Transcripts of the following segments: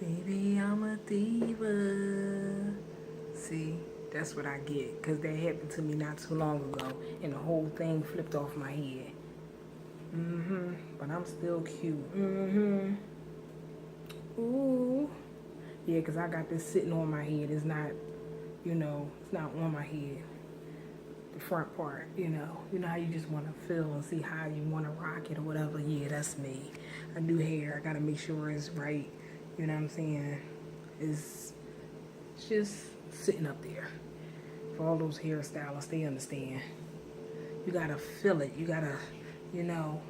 Baby, I'm a diva. See, that's what I get. Because that happened to me not too long ago. And the whole thing flipped off my head. But I'm still cute. Ooh. Yeah, because I got this sitting on my head. It's not, it's not on my head. The front part, You know how you just want to feel and see how you want to rock it or whatever. Yeah, that's me. I do hair. I got to make sure it's right. You know what I'm saying? It's just sitting up there. For all those hairstylists, they understand. You got to feel it. You got to, you know,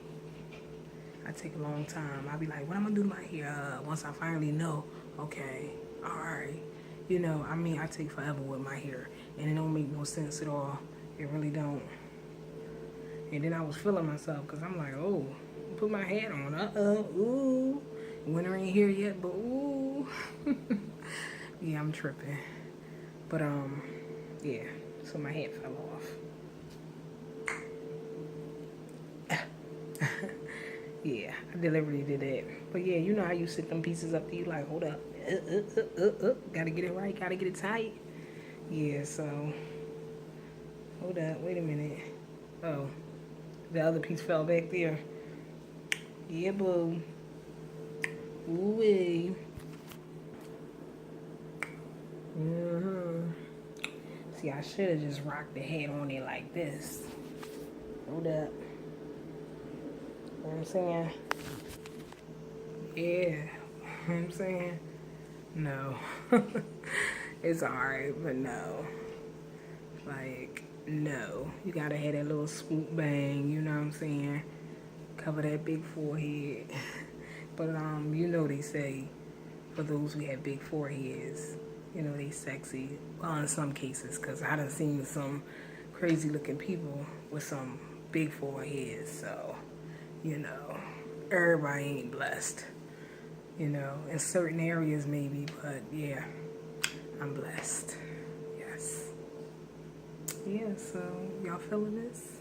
I take a long time. I'll be like, what I'm going to do to my hair? Once I finally know, okay, all right. I take forever with my hair. And it don't make no sense at all. It really don't. And then I was feeling myself because I'm like, oh, put my hat on. Ooh. Winter ain't here yet, but ooh. Yeah, I'm tripping. But, yeah. So my hat fell off. Yeah, I deliberately did that. But yeah, you know how you sit them pieces up to you like, hold up. Gotta get it right, gotta get it tight. Yeah, so hold up, wait a minute. Oh, the other piece fell back there. Yeah, boo. Ooh-wee. See, I should have just rocked the head on it like this. Hold up. You know what I'm saying? Yeah. You know what I'm saying? No. It's alright, but no. Like, no. You gotta have that little swoop bang, you know what I'm saying? Cover that big forehead. But, they say for those who have big foreheads, they sexy. Well, in some cases, because I done seen some crazy looking people with some big foreheads. So, everybody ain't blessed. In certain areas maybe, but yeah, I'm blessed. Yes. Yeah, so y'all feeling this?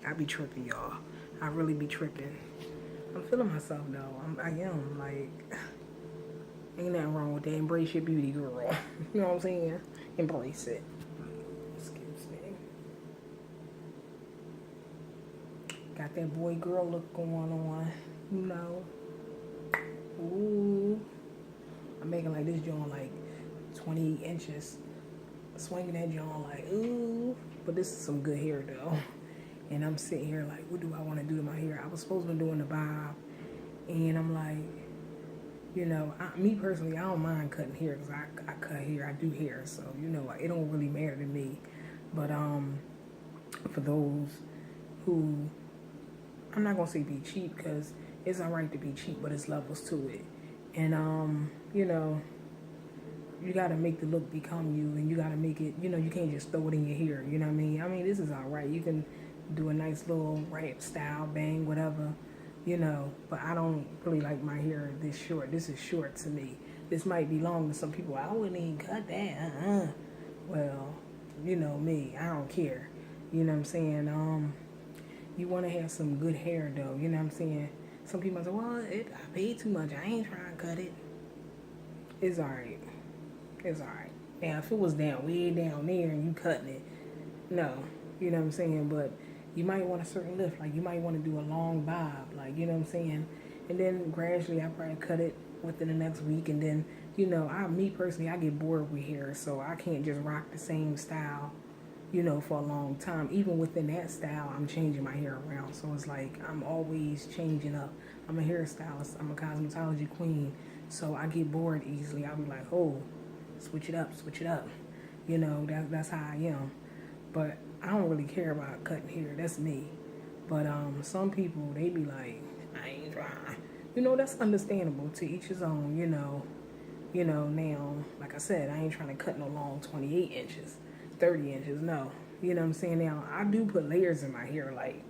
I be tripping, y'all. I really be tripping. I'm feeling myself though. I am like, ain't nothing wrong with that. Embrace your beauty, girl. You know what I'm saying? Embrace it. Excuse me. Got that boy girl look going on. Ooh. I'm making like this joint like 28 inches. Swinging that joint like, ooh. But this is some good hair though. And I'm sitting here like, what do I want to do to my hair? I was supposed to be doing the bob. And I'm like, me personally, I don't mind cutting hair because I cut hair, I do hair. So, it don't really matter to me. But for those who, I'm not going to say be cheap because it's all right to be cheap, but it's levels to it. And, you got to make the look become you, and you got to make it, you can't just throw it in your hair, you know what I mean? I mean, this is all right. You can do a nice little wrap style, bang, whatever, but I don't really like my hair this short. This is short to me. This might be long to some people. I wouldn't even cut that. Well, me, I don't care. You know what I'm saying? You want to have some good hair, though. You know what I'm saying? Some people say, well, I paid too much. I ain't trying to cut it. It's all right. It's all right. Now, if it was way down there and you cutting it, no. You know what I'm saying? But you might want a certain lift. Like, you might want to do a long bob. Like, you know what I'm saying? And then gradually, I probably cut it within the next week. And then, me personally, I get bored with hair. So I can't just rock the same style, for a long time. Even within that style, I'm changing my hair around. So it's like I'm always changing up. I'm a hairstylist. I'm a cosmetology queen. So I get bored easily. I'll be like, oh, switch it up. That's how I am. But I don't really care about cutting hair. That's me. But some people, they be like, I ain't trying. That's understandable. To each his own, now, like I said, I ain't trying to cut no long 28 inches, 30 inches, no. You know what I'm saying? Now, I do put layers in my hair, like,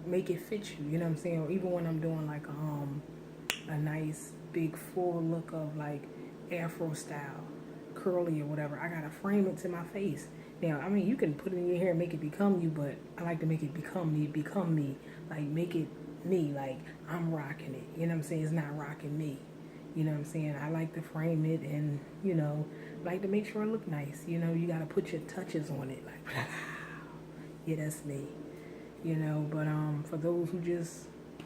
make it fit you. You know what I'm saying? Even when I'm doing like a nice big full look of like afro style, curly or whatever, I gotta frame it to my face. Now, I mean, you can put it in your hair and make it become you, but I like to make it become me. Like, make it me. Like, I'm rocking it. You know what I'm saying? It's not rocking me. You know what I'm saying? I like to frame it and, like to make sure it look nice. You got to put your touches on it. Like, yeah, that's me. But for those who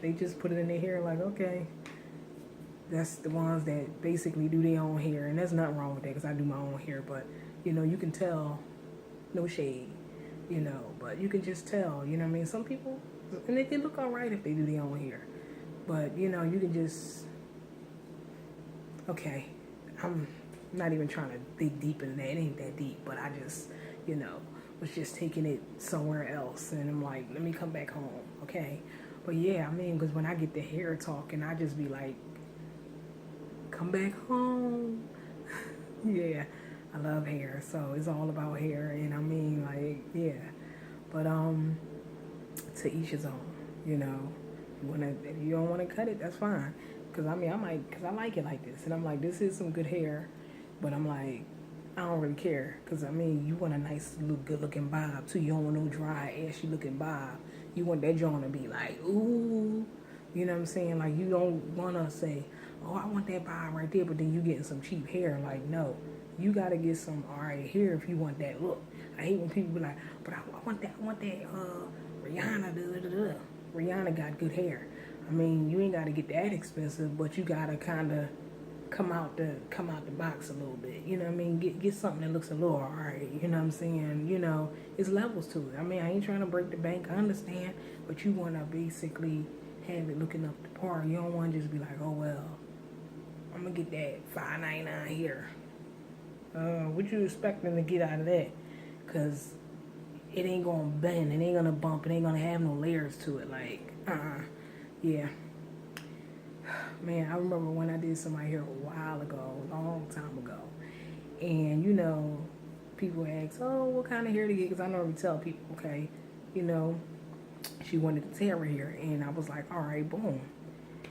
they just put it in their hair like, okay, that's the ones that basically do their own hair. And there's nothing wrong with that because I do my own hair. But, you can tell, no shade, but you can just tell, you know what I mean? Some people, and they look all right if they do their own hair. But, you can just, okay, I'm not even trying to dig deep into that. It ain't that deep, but I just, was just taking it somewhere else. And I'm like, let me come back home, okay? But yeah, I mean, because when I get the hair talking, I just be like, come back home. Yeah, I love hair, so it's all about hair. And I mean, like, yeah. But to each his own, if you don't want to cut it, that's fine. Because I mean, because I like it like this. And I'm like, this is some good hair. But I'm like, I don't really care. Because I mean, you want a nice, good looking bob too. You don't want no dry, ashy looking bob. You want that joint to be like, ooh. You know what I'm saying? Like, you don't want to say, oh, I want that bob right there. But then you getting some cheap hair. Like, no. You got to get some alright hair if you want that look. I hate when people be like, but I want that, Rihanna, Rihanna got good hair. I mean, you ain't got to get that expensive, but you got to kind of come out the box a little bit. You know what I mean? Get something that looks a little alright. You know what I'm saying? It's levels to it. I mean, I ain't trying to break the bank. I understand, but you want to basically have it looking up to par. You don't want to just be like, oh well, I'm gonna get that $5.99 here. What you expecting to get out of that? Cause it ain't gonna bend, it ain't gonna bump, it ain't gonna have no layers to it. Like, yeah. Man, I remember when I did somebody here a while ago, a long time ago, and people ask, oh, what kind of hair to get? Because I normally tell people, okay, she wanted the Terra hair, and I was like, all right, boom,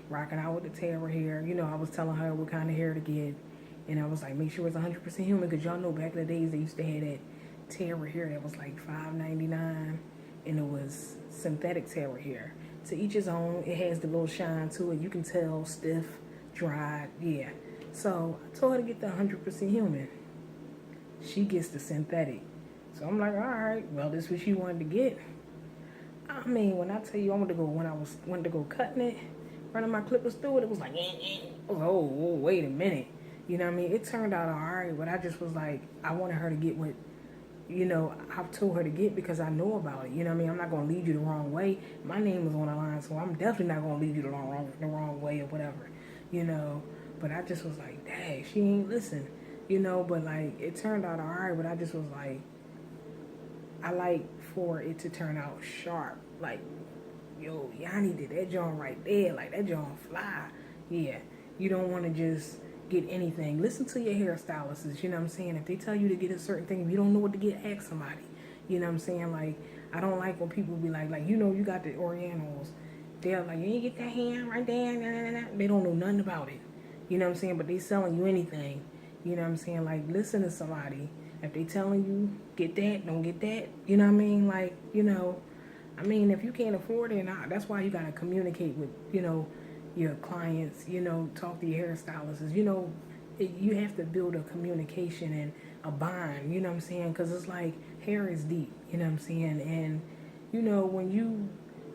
rocking out with the Terra hair. I was telling her what kind of hair to get, and I was like, make sure it's 100% human, because y'all know back in the days they used to have that Terra hair that was like $5.99, and it was synthetic Terra hair. To each his own. It has the little shine to it. You can tell stiff, dried, yeah. So I told her to get the 100% human. She gets the synthetic. So I'm like, all right, well, this is what she wanted to get. I mean, when I tell you I wanted to go cutting it, running my clippers through it, it was like, oh, wait a minute. You know what I mean? It turned out all right, but I just was like, I wanted her to get what, I've told her to get because I know about it. You know what I mean? I'm not going to lead you the wrong way. My name is on the line, so I'm definitely not going to lead you the wrong way or whatever, But I just was like, dang, she ain't listen, But, like, it turned out all right, but I just was like, I like for it to turn out sharp. Like, yo, Yanni did that joint right there. Like, that joint fly. Yeah, you don't want to just get anything. Listen to your hairstylists, you know what I'm saying? If they tell you to get a certain thing, if you don't know what to get, ask somebody. You know what I'm saying? Like, I don't like when people be like, you got the Orientals. They're like, you ain't get that hand right there. Nah, nah, nah. They don't know nothing about it. You know what I'm saying? But they selling you anything. You know what I'm saying? Like, listen to somebody. If they telling you, get that, don't get that. You know what I mean? Like, I mean, if you can't afford it, that's why you got to communicate with, your clients, talk to your hairstylists, you have to build a communication and a bond, you know what I'm saying? Because it's like, hair is deep, you know what I'm saying? And, when you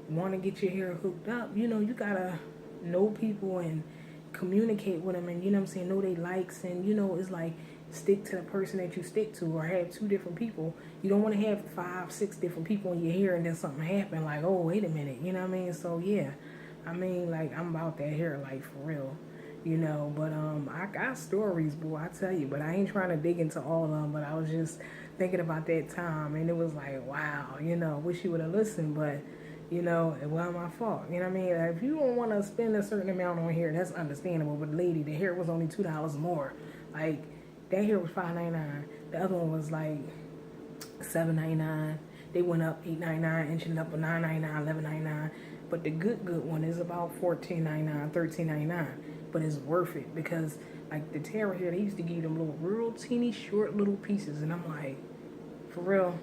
want to get your hair hooked up, you got to know people and communicate with them and, you know what I'm saying, know they likes and, it's like, stick to the person that you stick to or have 2 different people. You don't want to have 5, 6 different people in your hair and then something happen like, oh, wait a minute, you know what I mean? So, yeah. I mean, like, I'm about that hair life for real, but I got stories, boy, I tell you, but I ain't trying to dig into all of them, but I was just thinking about that time, and it was like, wow, wish you would have listened, but, it wasn't my fault, you know what I mean? If you don't want to spend a certain amount on hair, that's understandable, but lady, the hair was only $2 more, like, that hair was $5.99, the other one was like $7.99, they went up $8.99, inching up to $9.99, $11.99. But the good one is about $14.99, $13.99. But it's worth it because, like, the Terra hair, they used to give them little real teeny short little pieces. And I'm like, for real,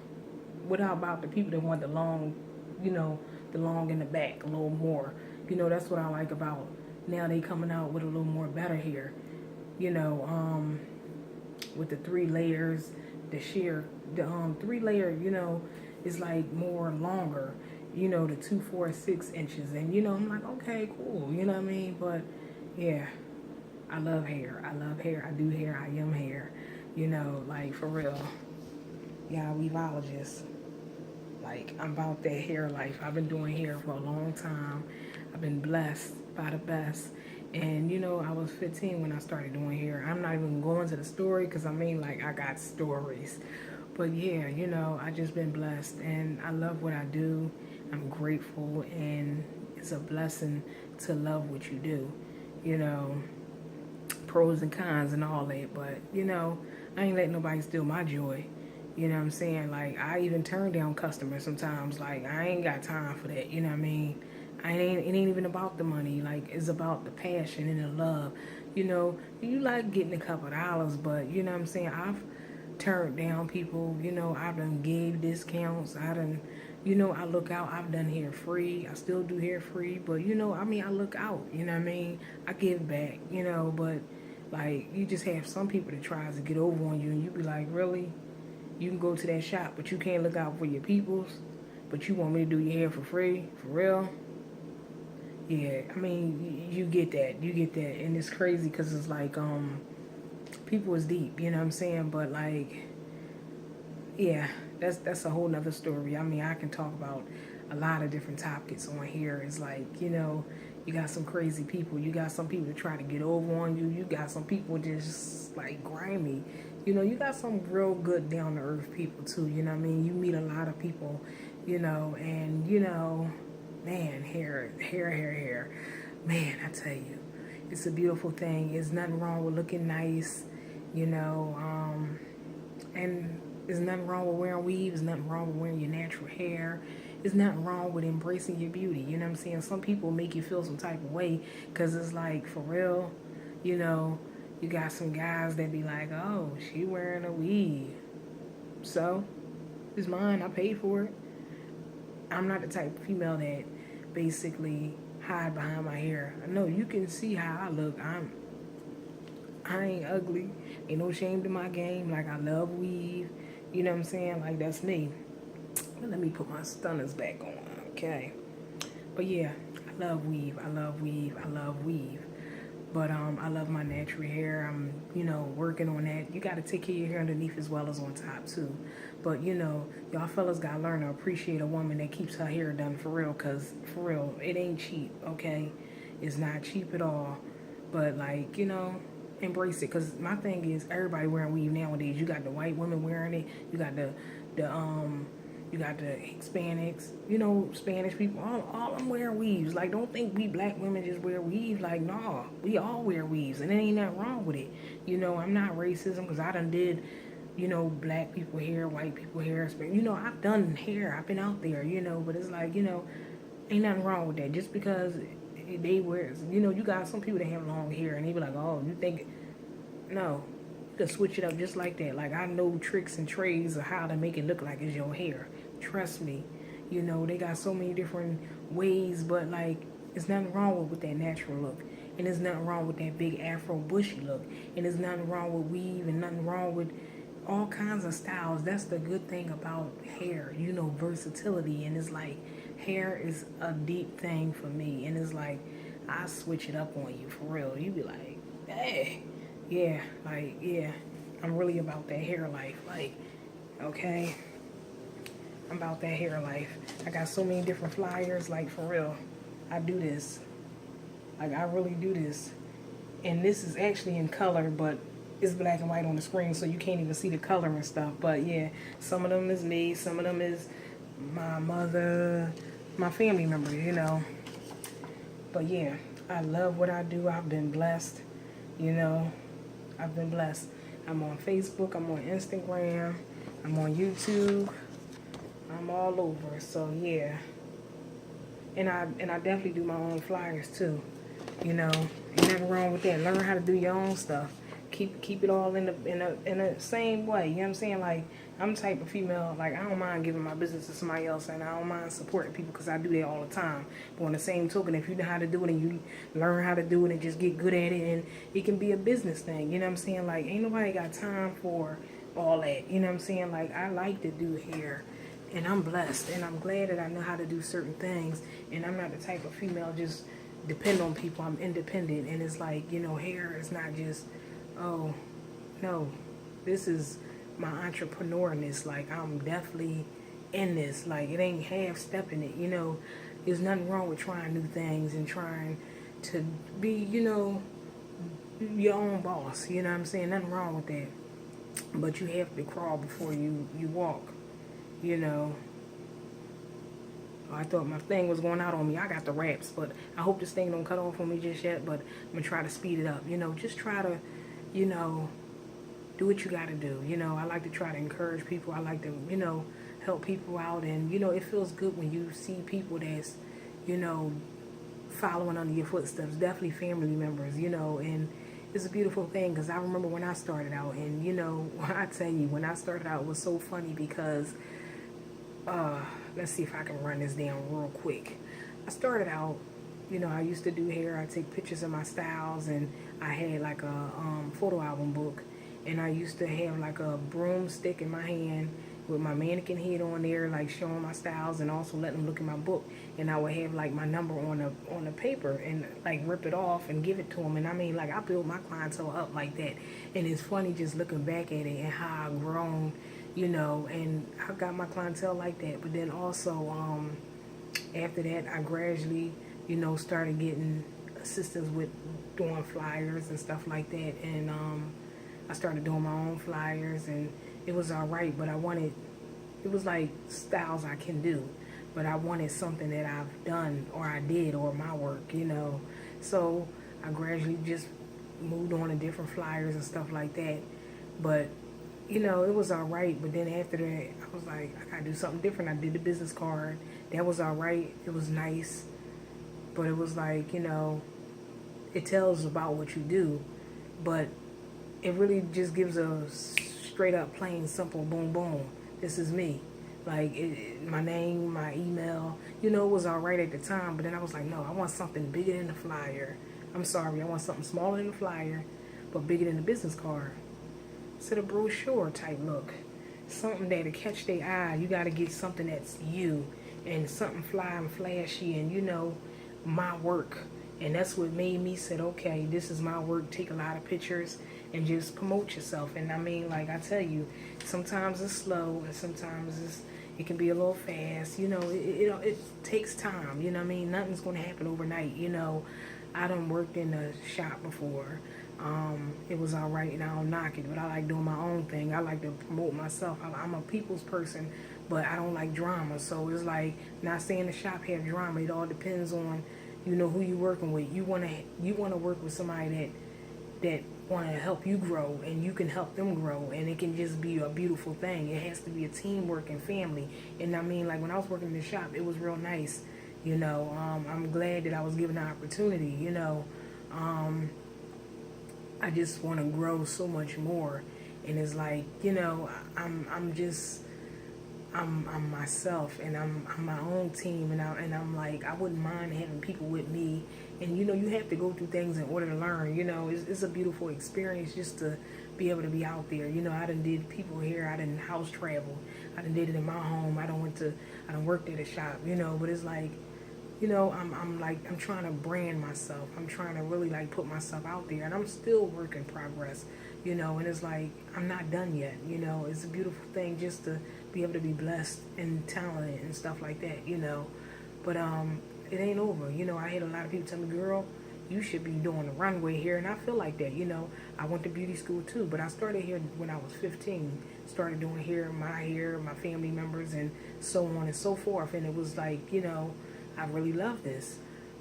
what about the people that want the long, the long in the back a little more? You know, that's what I like about now they coming out with a little more better hair. You know, with the 3 layers, the 3 layer, you know, is like more longer. You know, the 2, 4, 6 inches, and you know, I'm like, okay, cool. You know what I mean? But yeah, I love hair. I love hair. I do hair. I am hair. You know, like for real. Yeah, weavologist. Like I'm about that hair life. I've been doing hair for a long time. I've been blessed by the best. And you know, I was 15 when I started doing hair. I'm not even going to the story because I mean, like, I got stories. But yeah, you know, I just been blessed and I love what I do. I'm grateful, and it's a blessing to love what you do. You know, pros and cons and all that. But you know, I ain't letting nobody steal my joy. You know what I'm saying? Like, I even turn down customers sometimes. Like, I ain't got time for that. You know what I mean? It ain't even about the money. Like, it's about the passion and the love. You know, you like getting a couple dollars, but you know what I'm saying? I've turned down people. You know, I've done gave discounts. I done, you know, I look out. I've done hair free. I still do hair free, but you know, I mean, I look out. You know what I mean? I give back. You know, but like, you just have some people that tries to get over on you, and you be like, really? You can go to that shop, but you can't look out for your peoples. But you want me to do your hair for free? For real? Yeah, I mean, you get that. You get that. And it's crazy because it's like, people is deep, you know what I'm saying? But like, yeah, that's a whole nother story. I mean, I can talk about a lot of different topics on here. It's like, you know, you got some crazy people. You got some people that try to get over on you. You got some people just like grimy. You know, you got some real good down to earth people too. You know what I mean? You meet a lot of people, you know, and you know, man, hair. Man, I tell you, it's a beautiful thing. There's nothing wrong with looking nice, you know, and there's nothing wrong with wearing weaves. There's nothing wrong with wearing your natural hair. There's nothing wrong with embracing your beauty. You know what I'm saying? Some people make you feel some type of way because it's like, for real, you know, you got some guys that be like, oh, she wearing a weave. So, it's mine. I paid for it. I'm not the type of female that basically hide behind my hair. I know you can see how I look. I ain't ugly. Ain't no shame to my game. Like, I love weave. You know what I'm saying? Like, that's me. But let me put my stunners back on, okay? But yeah, I love weave. I love weave. I love weave. But I love my natural hair. I'm, you know, working on that. You got to take care of your hair underneath as well as on top too. But you know, y'all fellas got to learn to appreciate a woman that keeps her hair done for real. Cause for real, it ain't cheap. Okay, it's not cheap at all. But like, you know, embrace it. Cause my thing is, everybody wearing weave nowadays. You got the white women wearing it. You got the you got the Hispanics, you know, Spanish people, all them wear weaves. Like, don't think we black women just wear weaves. Like, nah, we all wear weaves, and there ain't nothing wrong with it. You know, I'm not racism because I done did, you know, black people hair, white people hair. You know, I've done hair. I've been out there, you know, but it's like, you know, ain't nothing wrong with that. Just because they wear, you know, you got some people that have long hair, and they be like, oh, you think, no. You can switch it up just like that. Like, I know tricks and trades of how to make it look like it's your hair. Trust me. You know, they got so many different ways, but like, there's nothing wrong with that natural look. And there's nothing wrong with that big afro bushy look. And there's nothing wrong with weave and nothing wrong with all kinds of styles. That's the good thing about hair, you know, versatility. And it's like, hair is a deep thing for me. And it's like, I switch it up on you for real. You be like, hey. Yeah, like, yeah, I'm really about that hair life. Like, okay, I'm about that hair life. I got so many different flyers, like, for real. I do this. Like, I really do this. And this is actually in color, but it's black and white on the screen, so you can't even see the color and stuff. But yeah, some of them is me, some of them is my mother, my family members, you know. But yeah, I love what I do. I've been blessed, you know. I've been blessed. I'm on Facebook. I'm on Instagram. I'm on YouTube. I'm all over. So yeah. And I definitely do my own flyers too. You know, ain't nothing wrong with that. Learn how to do your own stuff. Keep it all in the same way. You know what I'm saying? Like, I'm the type of female, like, I don't mind giving my business to somebody else, and I don't mind supporting people because I do that all the time. But on the same token, if you know how to do it and you learn how to do it and just get good at it, and it can be a business thing, you know what I'm saying? Like, ain't nobody got time for all that, you know what I'm saying? Like, I like to do hair, and I'm blessed, and I'm glad that I know how to do certain things, and I'm not the type of female just depend on people. I'm independent, and it's like, you know, hair is not just, oh, no, this is my entrepreneurness. Like, I'm definitely in this. Like, it ain't half stepping it, you know. There's nothing wrong with trying new things and trying to be, you know, your own boss. You know what I'm saying? Nothing wrong with that. But you have to crawl before you walk, you know. I thought my thing was going out on me. I got the wraps, but I hope this thing don't cut off on me just yet. But I'm going to try to speed it up. You know, just try to, you know, do what you got to do. You know, I like to try to encourage people. I like to, you know, help people out. And, you know, it feels good when you see people that's, you know, following under your footsteps. Definitely family members, you know. And it's a beautiful thing because I remember when I started out. And, you know, I tell you, when I started out, it was so funny because, let's see if I can run this down real quick. I started out, you know, I used to do hair. I take pictures of my styles. And I had like a photo album book. And I used to have like a broomstick in my hand with my mannequin head on there, like showing my styles and also letting them look at my book. And I would have like my number on the paper and like rip it off and give it to them. And I mean, like, I built my clientele up like that. And it's funny just looking back at it and how I've grown, you know, and I got my clientele like that. But then also, after that, I gradually, you know, started getting assistance with doing flyers and stuff like that. And, I started doing my own flyers, and it was all right, but I wanted, it was like styles I can do, but I wanted something that I've done or I did or my work, you know. So I gradually just moved on to different flyers and stuff like that. But, you know, it was all right. But then after that, I was like, I gotta do something different. I did the business card. That was all right. It was nice. But it was like, you know, it tells about what you do, but it really just gives a straight up, plain, simple, boom, boom. This is me. Like, my name, my email, you know, it was all right at the time. But then I was like, no, I want something bigger than the flyer. I'm sorry, I want something smaller than the flyer, but bigger than the business card. Instead of brochure type look. Something that'll catch their eye. You got to get something that's you and something fly and flashy and, you know, my work. And that's what made me said, okay, this is my work. Take a lot of pictures and just promote yourself. And I mean, like I tell you, sometimes it's slow and sometimes it can be a little fast. You know, it takes time. You know what I mean? Nothing's going to happen overnight. You know, I done worked in a shop before. It was all right and I don't knock it, but I like doing my own thing. I like to promote myself. I'm a people's person, but I don't like drama. So it's like, not saying the shop have drama. It all depends on, you know, who you working with. You wanna work with somebody that want to help you grow, and you can help them grow, and it can just be a beautiful thing. It has to be a teamwork and family. And I mean, like, when I was working in the shop, it was real nice. You know, I'm glad that I was given the opportunity. You know, I just want to grow so much more, and it's like, you know, I'm myself, and I'm my own team, and I'm like, I wouldn't mind having people with me. And you know, you have to go through things in order to learn. You know, it's a beautiful experience just to be able to be out there. You know, I done did people here, I done house travel, I done did it in my home, I done worked at a shop. You know, but it's like, you know, I'm trying to brand myself. I'm trying to really like put myself out there, and I'm still work in progress. You know, and it's like, I'm not done yet. You know, it's a beautiful thing just to be able to be blessed and talented and stuff like that. You know, but it ain't over. You know, I had a lot of people tell me, girl, you should be doing the runway here, and I feel like that. You know, I went to beauty school too, but I started here when I was 15. Started doing hair, my family members, and so on and so forth. And it was like, you know, I really love this.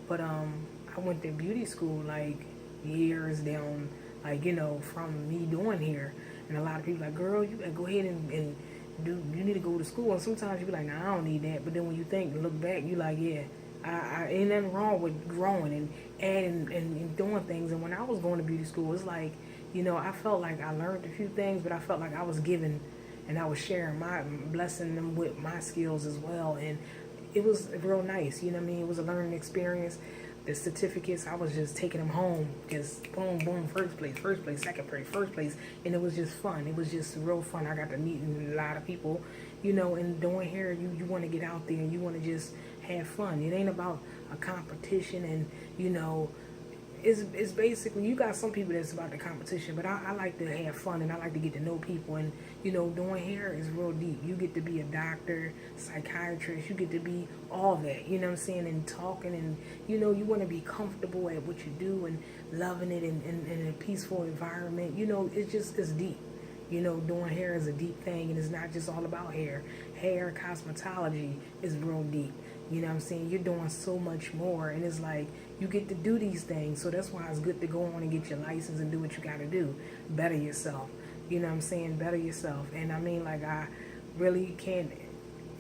But I went to beauty school like years down, like, you know, from me doing hair. And a lot of people like, girl, you gotta go ahead and do, you need to go to school. And sometimes you be like, nah, I don't need that. But then when you think, look back, you like, yeah, I ain't nothing wrong with growing and adding and doing things. And when I was going to beauty school, it's like, you know, I felt like I learned a few things, but I felt like I was given and I was sharing blessing them with my skills as well. And it was real nice, you know what I mean? It was a learning experience. The certificates, I was just taking them home, just boom, boom, first place, second place, first place, and it was just fun. It was just real fun. I got to meet a lot of people, you know, and doing hair, you want to get out there and you want to just have fun. It ain't about a competition and, you know, it's basically, you got some people that's about the competition, but I like to have fun and I like to get to know people. And you know, doing hair is real deep. You get to be a doctor, psychiatrist, you get to be all that, you know what I'm saying, and talking, and you know, you want to be comfortable at what you do and loving it in a peaceful environment. You know, it's deep. You know, doing hair is a deep thing, and it's not just all about hair. Hair cosmetology is real deep. You know what I'm saying? You're doing so much more, and it's like you get to do these things. So that's why it's good to go on and get your license and do what you got to do. Better yourself. You know what I'm saying? Better yourself. And I mean, like, I really can't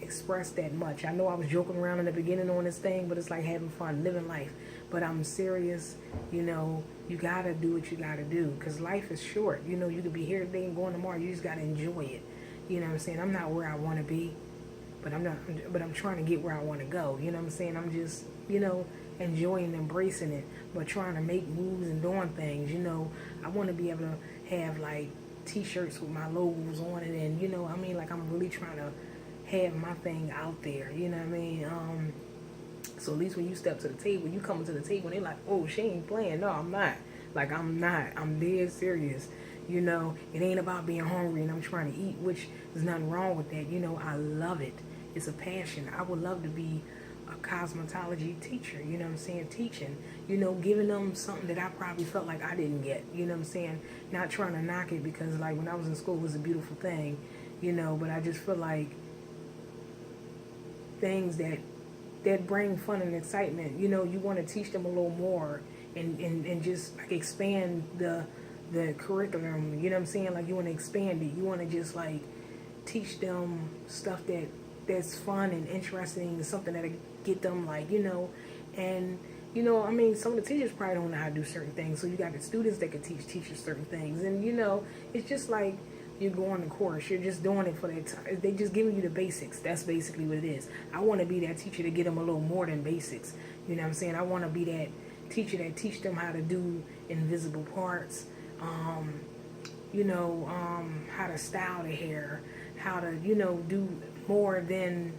express that much. I know I was joking around in the beginning on this thing, but it's like having fun, living life. But I'm serious. You know, you got to do what you got to do, because life is short. You know, you could be here today and going tomorrow. You just got to enjoy it. You know what I'm saying? I'm not where I want to be, but I'm trying to get where I want to go. You know what I'm saying? I'm just, you know, enjoying and embracing it, but trying to make moves and doing things. You know, I want to be able to have like t-shirts with my logos on it, and you know, I mean, like, I'm really trying to have my thing out there. You know what I mean? So at least when you step to the table, you come to the table and they're like, oh, she ain't playing. No, I'm not. Like, I'm not. I'm dead serious. You know, it ain't about being hungry and I'm trying to eat, which there's nothing wrong with that. You know, I love it. It's a passion. I would love to be a cosmetology teacher, you know what I'm saying, teaching, you know, giving them something that I probably felt like I didn't get, you know what I'm saying, not trying to knock it, because like when I was in school it was a beautiful thing, you know, but I just feel like things that bring fun and excitement, you know, you want to teach them a little more and just like expand the curriculum, you know what I'm saying, like you want to expand it, you want to just like teach them stuff that's fun and interesting, something that'll get them, like, you know, and you know, I mean, some of the teachers probably don't know how to do certain things, so you got the students that can teach teachers certain things, and you know, it's just like you're going to course, you're just doing it for that time. They just giving you the basics. That's basically what it is. I want to be that teacher to get them a little more than basics. You know what I'm saying? I want to be that teacher that teach them how to do invisible parts, you know, how to style the hair, how to, you know, do more than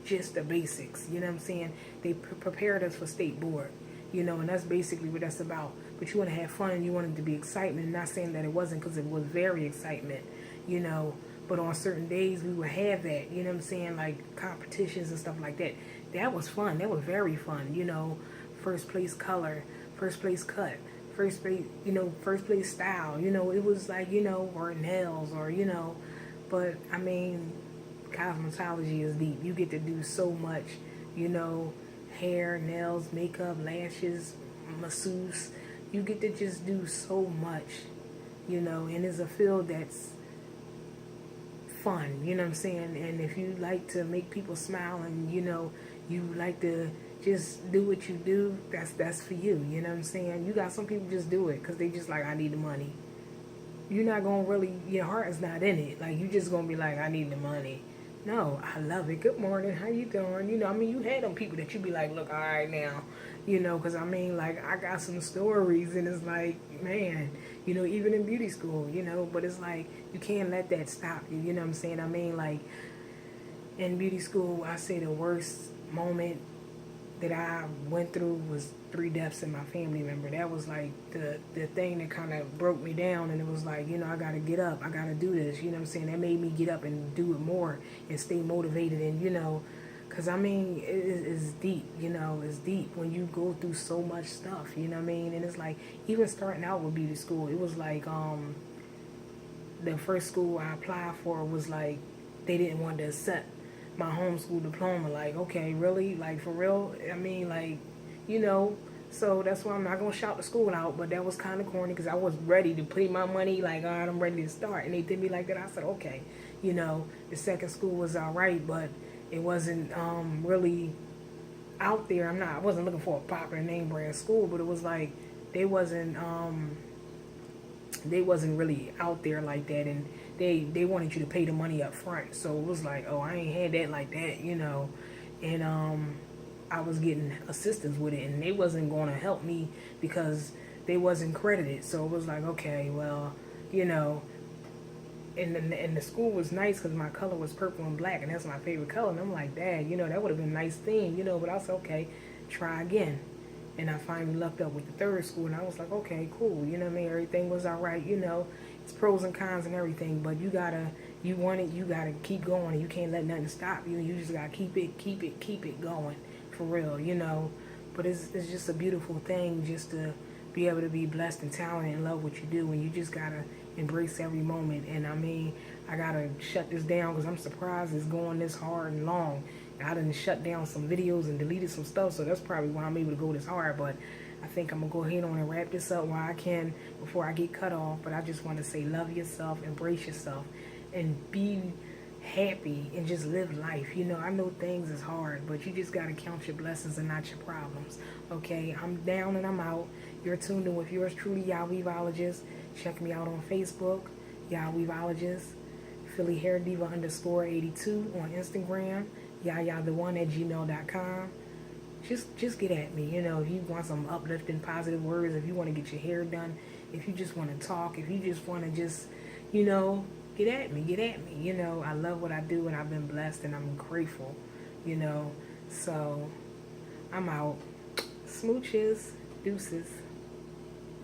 just the basics. You know what I'm saying? They prepared us for state board, you know, and that's basically what that's about. But you want to have fun and you want it to be excitement. Not saying that it wasn't, because it was very excitement, you know. But on certain days we would have that, you know what I'm saying, like competitions and stuff like that. That was fun. That was very fun, you know. First place color, first place cut, first place, you know, first place style. You know, it was like, you know, or nails, or, you know. But I mean, cosmetology is deep. You get to do so much, you know, hair, nails, makeup, lashes, masseuse. You get to just do so much, you know, and it's a field that's fun, you know what I'm saying? And if you like to make people smile and, you know, you like to just do what you do, that's for you, you know what I'm saying? You got some people just do it because they just like, I need the money. You're not going to really, your heart is not in it. Like, you just going to be like, I need the money. No, I love it. Good morning. How you doing? You know, I mean, you had them people that you be like, look, all right now, you know, because I mean, like, I got some stories and it's like, man, you know, even in beauty school, you know, but it's like, you can't let that stop you. You know what I'm saying? I mean, like, in beauty school, I say the worst moment that I went through was 3 deaths in my family member. That was like the thing that kind of broke me down, and it was like, you know, I got to get up. I got to do this. You know what I'm saying? That made me get up and do it more and stay motivated, and, you know, because, I mean, it's deep, you know, it's deep when you go through so much stuff, you know what I mean? And it's like, even starting out with beauty school, it was like, the first school I applied for was like, they didn't want to accept my homeschool diploma. Like, okay, really? Like, for real? I mean, like, you know, so that's why I'm not going to shout the school out, but that was kind of corny because I was ready to put my money, like, all right, I'm ready to start. And they did me like that. I said, okay. You know, the second school was all right, but it wasn't really out there. I wasn't looking for a popular name brand school, but it was like, they wasn't really out there like that. And they wanted you to pay the money up front. So it was like, oh, I ain't had that like that, you know. And I was getting assistance with it, and they wasn't going to help me because they wasn't credited. So it was like, okay, well, you know, and the school was nice because my color was purple and black, and that's my favorite color. And I'm like, Dad, you know, that would have been a nice thing, you know. But I said, okay, try again. And I finally lucked up with the third school, and I was like, okay, cool, you know what I mean? Everything was all right, you know. It's pros and cons and everything, but you want it, you gotta keep going. You can't let nothing stop you. You just gotta keep it going, for real, you know. But it's just a beautiful thing just to be able to be blessed and talented and love what you do, and you just gotta embrace every moment. And I mean, I gotta shut this down because I'm surprised it's going this hard and long. I done shut down some videos and deleted some stuff, so that's probably why I'm able to go this hard. But I think I'm gonna go ahead on and wrap this up while I can before I get cut off. But I just want to say, love yourself, embrace yourself, and be happy and just live life. You know, I know things is hard, but you just gotta count your blessings and not your problems. Okay, I'm down and I'm out. You're tuned in with yours truly, Yah Weaveologist. Check me out on Facebook, Yah Weaveologist. Philly Hair Diva _82 on Instagram. YaYaTheOne@gmail.com. Just get at me. You know, if you want some uplifting, positive words, if you want to get your hair done, if you just want to talk, if you just want to just, you know, get at me. You know, I love what I do, and I've been blessed, and I'm grateful. You know, so I'm out. Smooches, deuces.